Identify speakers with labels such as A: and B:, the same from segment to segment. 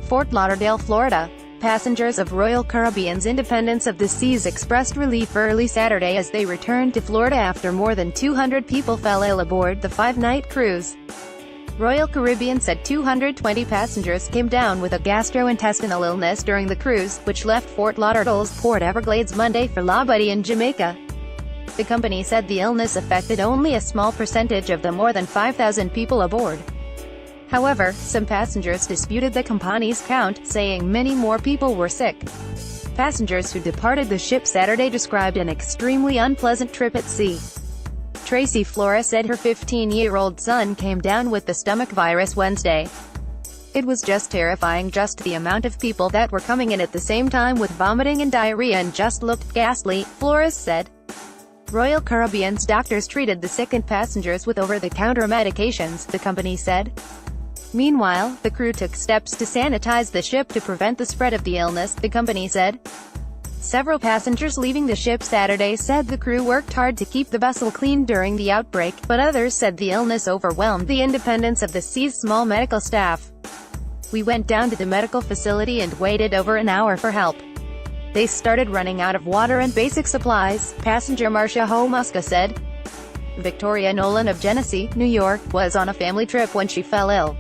A: Fort Lauderdale, Florida. Passengers of Royal Caribbean's Independence of the Seas expressed relief early Saturday as they returned to Florida after more than 200 people fell ill aboard the 5-night cruise. Royal Caribbean said 220 passengers came down with a gastro-intestinal illness during the cruise, which left Fort Lauderdale's Port Everglades Monday for Labadee in Jamaica. The company said the illness affected only a small percentage of the more than 5,000 people aboard. However, some passengers disputed the company's count, saying many more people were sick. Passengers who departed the ship Saturday described an extremely unpleasant trip at sea. Tracy Flores said her 15-year-old son came down with the stomach virus Wednesday. It was just terrifying, just the amount of people that were coming in at the same time with vomiting and diarrhea and just looked ghastly, Flores said. Royal Caribbean's doctors treated the sickened passengers with over-the-counter medications, the company said. Meanwhile, the crew took steps to sanitize the ship to prevent the spread of the illness, the company said. Several passengers leaving the ship Saturday said the crew worked hard to keep the vessel clean during the outbreak, but others said the illness overwhelmed the Independence of the Seas' small medical staff. "We went down to the medical facility and waited over an hour for help. They started running out of water and basic supplies," passenger Marcia Homuska said. Victoria Nolan of Genesee, New York, was on a family trip when she fell ill.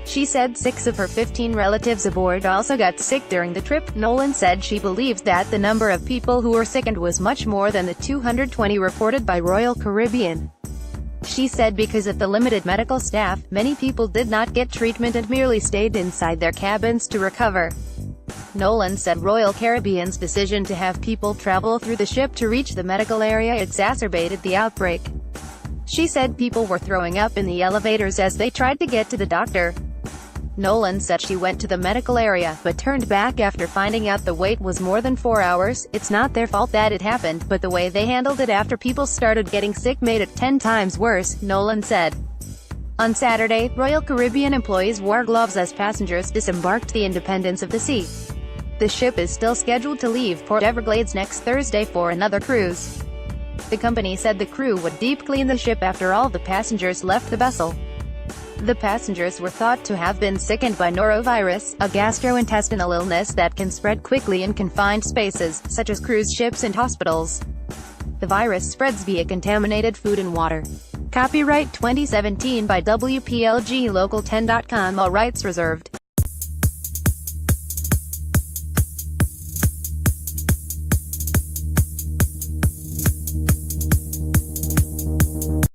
A: She said 6 of her 15 relatives aboard also got sick during the trip. Nolan said she believes that the number of people who were sickened was much more than the 220 reported by Royal Caribbean. She said because of the limited medical staff, many people did not get treatment and merely stayed inside their cabins to recover. Nolan said Royal Caribbean's decision to have people travel through the ship to reach the medical area exacerbated the outbreak. She said people were throwing up in the elevators as they tried to get to the doctor. Nolan said she went to the medical area, but turned back after finding out the wait was more than 4 hours. "It's not their fault that it happened, but the way they handled it after people started getting sick made it 10 times worse," Nolan said. On Saturday, Royal Caribbean employees wore gloves as passengers disembarked the Independence of the Sea. The ship is still scheduled to leave Port Everglades next Thursday for another cruise. The company said the crew would deep clean the ship after all the passengers left the vessel. The passengers were thought to have been sickened by norovirus, a gastrointestinal illness that can spread quickly in confined spaces, such as cruise ships and hospitals. The virus spreads via contaminated food and water. Copyright 2017 by WPLG Local 10.com, all rights reserved.